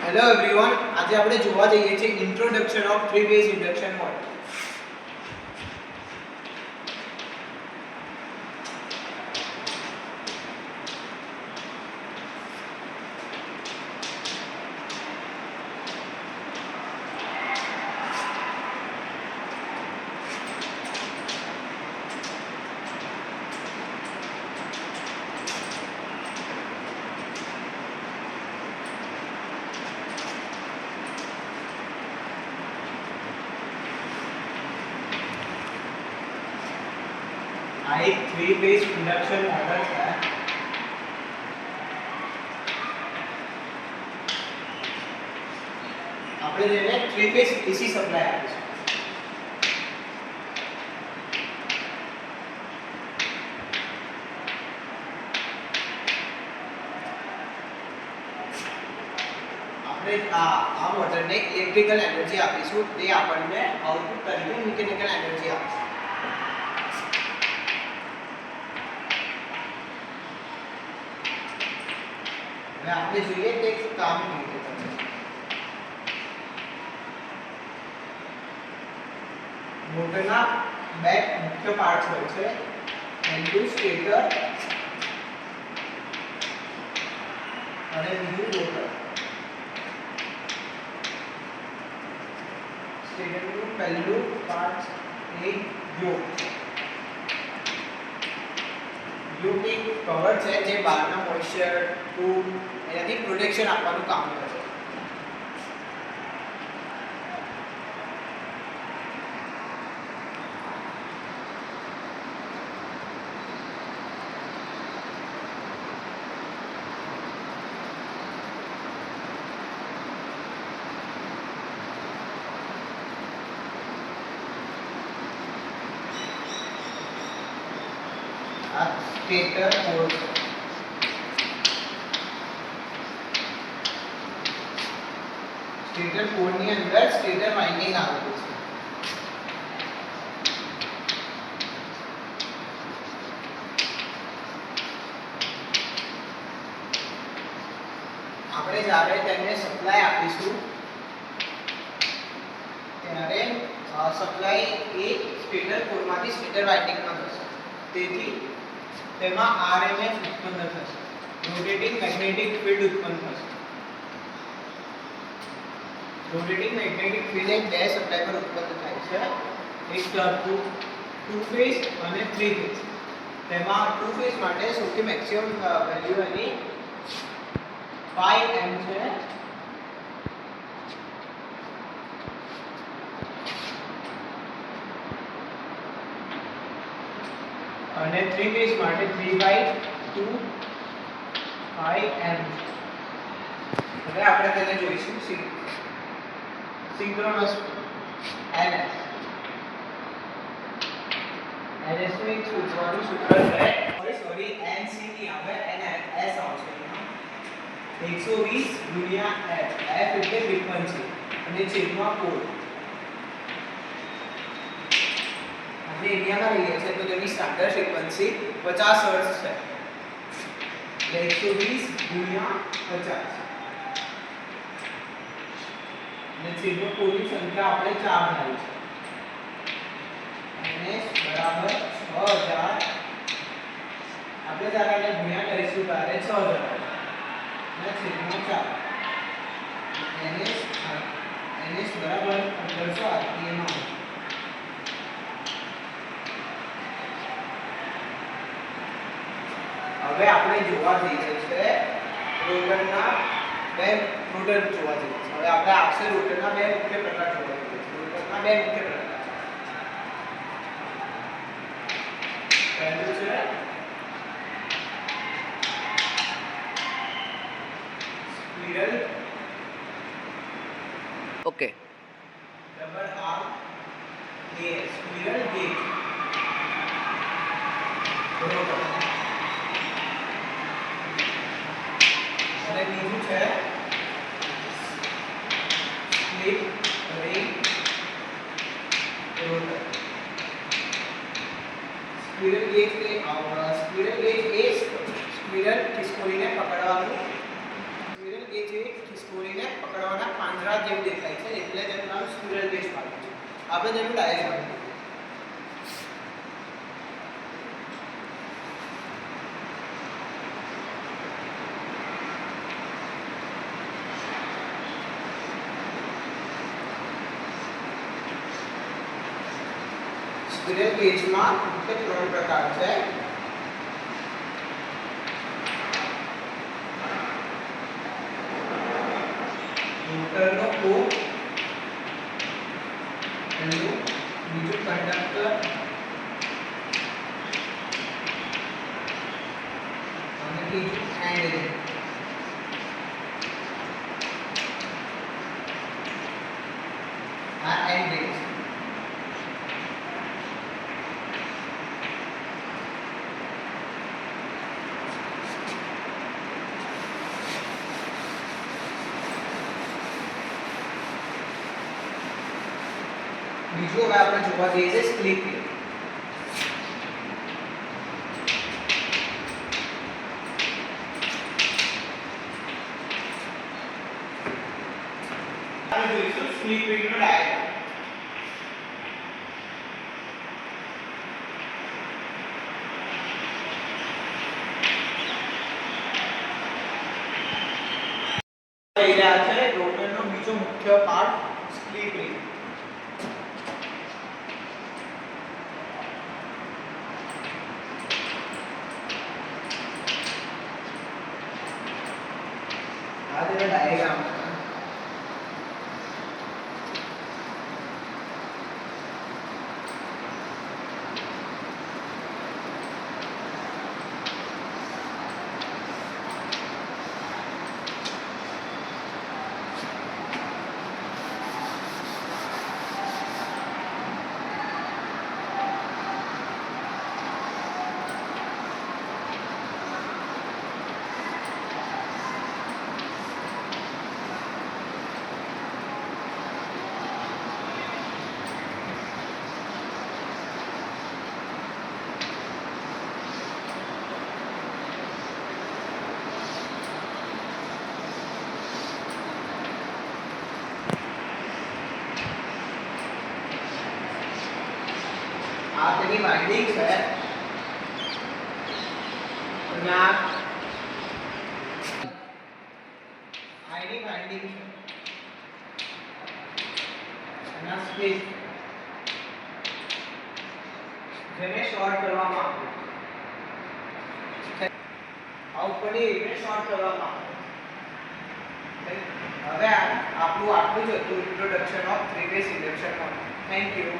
Hello everyone, આજે આપણે જોવા જઈએ છીએ introduction of three phase induction motor. આ એક થ્રી ફેઝ ઇન્ડક્શન મોટર છે. આપણે જેને થ્રી ફેઝ એસી સપ્લાય આપીશું. આપણે આ મોટરને ઇલેક્ટ્રિકલ એનર્જી આપીશું, તે આપણને આઉટપુટ તરીકે મિકેનિકલ એનર્જી આપશે. આપણે જોઈએ કે કામ કેવી રીતે કરે છે. મોટરના બે મુખ્ય પાર્ટ્સ હોય છે, પહેલું સ્ટેટર અને બીજું રોટર. સ્ટેટરનું પહેલું પાર્ટ એ યોક એક કવર છે જે બહારના મોઇસ્ચર ધૂળ એનાથી પ્રોટેક્શન આપવાનું કામ કરે છે. આ સ્ટેટર પોલ છે. સ્ટેટર પોલની અંદર સ્ટેટર વાઇન્ડિંગ આવેલું છે. આપણે જ્યારે તેને સપ્લાય આપીશું ત્યારે સપ્લાય એ સ્ટેટર પોલમાંથી સ્ટેટર વાઇન્ડિંગમાં થશે. તેથી તેમાં આરએમએફ ઉત્પન્ન થશે, રોટેટિંગ મેગ્નેટિક ફીલ્ડ ઉત્પન્ન થશે. રોટેટિંગ મેગ્નેટિક ફીલ્ડ એ બે સપ્લાય પર ઉત્પન્ન થાય છે, એક ટુ ફેઝ અને થ્રી ફેઝ. તેમાં ટુ ફેઝ માટે સૌથી મેક્સિમમ વેલ્યુ એની 5 m છે. અને થ્રી ફેઝ માટે 3/2 5 m. હવે આપણે તેને જોઈશું સિંક્રોનસ NS. NS નું એક સૂત્રનું સૂત્ર છે, સોરી NC ની આવે NS આવશે. 120 ગુણ્યા F. F એટલે ફ્રીક્વન્સી અને છેદમાં પોલ. આપણે ઇન્ડિયામાં રહીએ છીએ તો તેની સ્ટાન્ડર્ડ ફ્રીક્વન્સી 50 હર્ટ્ઝ છે. એટલે 120 ગુણ્યા 50 અને છેદમાં પોલની સંખ્યા આપણે 4 ધારી છે. NS બરાબર 6000. આપણે જ્યારે એને ગુણ્યા કરીશું ત્યારે 6000 અને છેદમાં 4. NS બરાબર 1500 RPM આવશે. હવે આપણે જોવા જઈએ છે રોટરના બે રોટર જોવા જઈએ છે. હવે આપણે આવશે રોટરના બે મુખ્ય પ્રકાર જોવા જઈએ છે. રોટરના બે મુખ્ય પ્રકાર પહેલું છે spiral okay rubber arm gauge, spiral gauge rotor. અને બીજું છે slip ring rotor. Spiral gauge એ સ્પિરલ ખિસકોલીને પકડવાનું. સ્પિરલ ગેજ એ દોરીને પકડવાના પાંજરા જેવું દેખાય છે એટલે તેનું નામ સ્ક્વિરલ કેજ પાર્ટ છે. આપણે તેનું ડાયાગ્રામ સ્ક્વિરલ કેજમાં મુખ્ય 3 પ્રકાર છે. મોટરનો કોર, બીજું કંડક્ટર અને ત્રીજું એન્ડ રિંગ. આ એન્ડ રિંગ છે. બીજું હવે આપણે જોવા જઈએ છે સ્લિપ રિંગ. આપણે જોઈશું સ્લિપ રિંગનો ડાયાગ્રામ. આ છે રોટરનો બીજો મુખ્ય પાર્ટ સ્લિપ રિંગ. આ તેનો ડાયાગ્રામ છે. આ તેની વાઇન્ડિંગ છે. અને આ એની વાઇન્ડિંગ છે. અને આ સ્પેસ જેને શોર્ટ કરવામાં આવે છે. આ ઉપરની રીતને શોર્ટ કરવામાં આવે છે. હવે આપણું આટલું જ હતું introduction of three phase induction motor. Thank you.